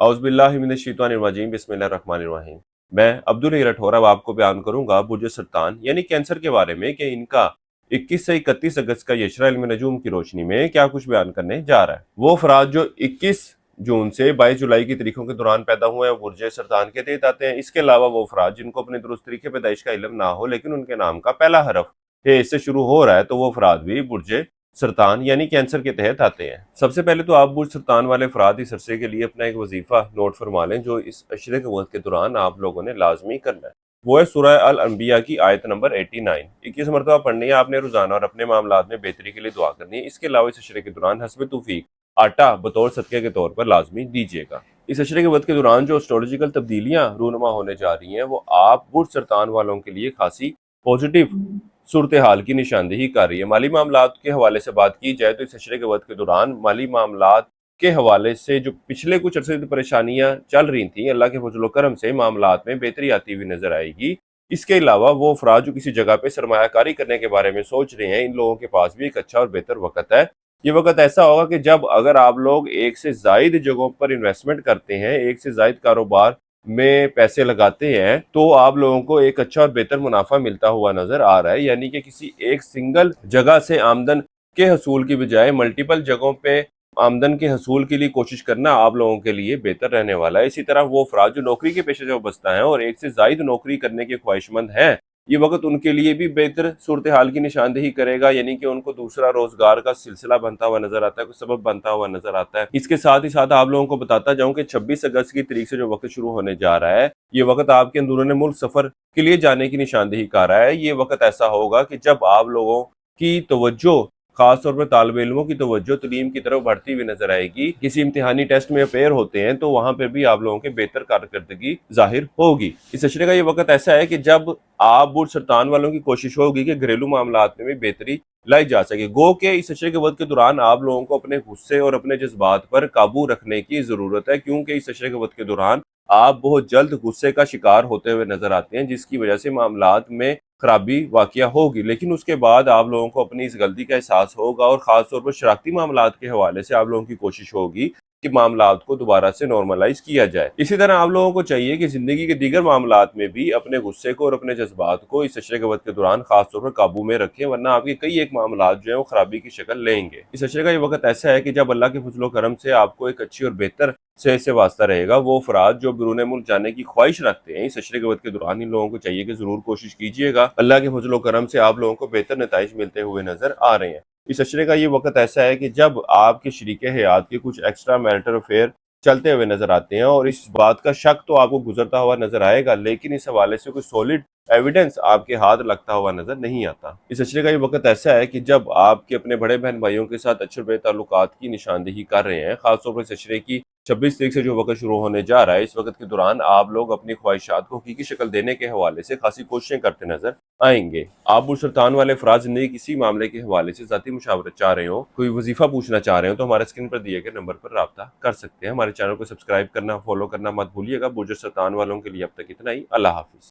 औज़ बिल्लाहि मिनश शैतानिर रजीम, बिस्मिल्लाहिर रहमानिर रहीम। मैं अब्दुल रठौर अब आपको बयान करूंगा बुर्ज सरतान यानी कैंसर के बारे में कि इनका 21 से 31 अगस्त का यशरा इल्म नजूम की रोशनी में क्या कुछ बयान करने जा रहा है। वो अफराद जो 21 जून से 22 जुलाई की तारीखों के दौरान पैदा हुए हैं बुर्ज सरतान के तहत आते हैं। इसके अलावा वो अफराद जिनको अपने दुरुस्त तरीके पैदाइश का इल्म ना हो लेकिन उनके नाम का पहला हरफ हे से शुरू हो रहा है तो वो अफराद भी बुर्ज सरतान यानी कैंसर के तहत आते हैं। सबसे पहले तो आप बुर्ज सरतान वाले अफराद इस अरसे के लिए अपना एक वजीफा नोट फरमा लें जो इस अशरे के वक्त के दौरान आप लोगों ने लाजमी करना है। वो है सूरह अल अंबिया की आयत नंबर 89। 21 मरतबा पढ़नी है आपने रोजाना और अपने मामलात में बेहतरी के लिए दुआ करनी है। इसके अलावा इस अशरे के दौरान हस्ब तौफीक आटा बतौर सदक़े के तौर पर लाजमी दीजिएगा। इस अशरे के वक्त के दौरान जो एस्ट्रोलॉजिकल तब्दीलियां रूनुमा होने जा रही हैं वो आप बुर्ज सरतान वालों के लिए खासी पॉजिटिव सूरत हाल की निशानदेही कर रही है। माली मामलात के हवाले से बात की जाए तो इस अशरे के वक्त के दौरान माली मामलात के हवाले से जो पिछले कुछ अरसे से परेशानियां चल रही थी, अल्लाह के फजल करम से मामलात में बेहतरी आती हुई नजर आएगी। इसके अलावा वो अफराद जो किसी जगह पे सरमायाकारी करने के बारे में सोच रहे हैं, इन लोगों के पास भी एक अच्छा और बेहतर वक्त है। ये वक्त ऐसा होगा कि जब अगर आप लोग एक से जायद जगहों पर इन्वेस्टमेंट करते हैं, एक से जायद कारोबार में पैसे लगाते हैं, तो आप लोगों को एक अच्छा और बेहतर मुनाफा मिलता हुआ नजर आ रहा है। यानी कि किसी एक सिंगल जगह से आमदन के हसूल की बजाय मल्टीपल जगहों पे आमदन के हसूल के लिए कोशिश करना आप लोगों के लिए बेहतर रहने वाला है। इसी तरह वो अफराद जो नौकरी के पेशे जो बसता है और एक से जायद नौकरी करने के ख्वाहिशमंद हैं, ये वक्त उनके लिए भी बेहतर सूरत हाल की निशानदेही करेगा। यानी कि उनको दूसरा रोजगार का सिलसिला बनता हुआ नजर आता है, कोई सबब बनता हुआ नजर आता है। इसके साथ ही साथ आप लोगों को बताता जाऊं कि 26 अगस्त की तारीख से जो वक्त शुरू होने जा रहा है, ये वक्त आपके अंदरूनी मुल्क सफर के लिए जाने की निशानदेही कर रहा है। ये वक्त ऐसा होगा कि जब आप लोगों की तवज्जो खास तौर पर तालिब इल्मों की तवज्जो तलीम की तरफ बढ़ती हुई नजर आएगी। किसी इम्तिहानी टेस्ट में अपेयर होते हैं तो वहां पर भी आप लोगों के बेहतर कारकर्दगी जाहिर होगी। इस अशरे का ये वक्त ऐसा है कि जब आप बुर्ज सरतान वालों की कोशिश होगी कि घरेलू मामलात में भी बेहतरी लाई जा सके। गो के इस अशरे के वक्त के दौरान आप लोगों को अपने गुस्से और अपने जज्बात पर काबू रखने की जरूरत है, क्योंकि इस अशरे के वक्त के दौरान आप बहुत जल्द गुस्से का शिकार होते हुए नजर आते हैं, जिसकी वजह से मामलात में खराबी वाकया होगी। लेकिन उसके बाद आप लोगों को अपनी इस गलती का एहसास होगा और खास तौर पर शरारती मामलात के हवाले से आप लोगों की कोशिश होगी कि मामलात को दोबारा से नॉर्मलाइज किया जाए। इसी तरह आप लोगों को चाहिए कि जिंदगी के दीगर मामलात में भी अपने गुस्से को और अपने जज्बात को इस अशरे के वक्त के दौरान खास तौर पर काबू में रखें, वरना आपके कई एक मामलात जो है वो खराबी की शक्ल लेंगे। इस अशरे का ये वक्त ऐसा है कि जब अल्लाह के फजलो करम से आपको एक अच्छी और बेहतर सेहत से वास्ता रहेगा। वो अफराद जो बिरून मुल्क जाने की ख्वाहिश रखते हैं, इस अशरे के वक्त के दौरान इन लोगों को चाहिए कि जरूर कोशिश कीजिएगा। अल्लाह के फजलो करम से आप लोगों को बेहतर नताइज मिलते हुए नजर आ रहे हैं। इस अशरे का ये वक्त ऐसा है कि जब आपके शरीके हयात के कुछ एक्स्ट्रा मैरिटल अफेयर चलते हुए नजर आते हैं और इस बात का शक तो आपको गुजरता हुआ नजर आएगा, लेकिन इस हवाले से कोई सॉलिड एविडेंस आपके हाथ लगता हुआ नजर नहीं आता। इस अशरे का ये वक्त ऐसा है कि जब आपके अपने बड़े बहन भाइयों के साथ अच्छे बुरे ताल्लुकात की निशानदेही कर रहे हैं, खासतौर पर इस अशरे की 26 तारीख से जो वक्त शुरू होने जा रहा है, इस वक्त के दौरान आप लोग अपनी ख्वाहिशात को हकीकी शक्ल देने के हवाले से खासी कोशिशें करते नजर आएंगे। आप बुर्ज सरतान वाले अफराद जिंदगी किसी मामले के हवाले से ज़ाती मुशावरत चाह रहे हो, कोई वजीफा पूछना चाह रहे हो, तो हमारे स्क्रीन पर दिए गए नंबर पर राब्ता कर सकते हैं। हमारे चैनल को सब्सक्राइब करना, फॉलो करना मत भूलिएगा। बुर्ज सरतान वालों के लिए अब तक इतना ही। अल्लाह हाफिज।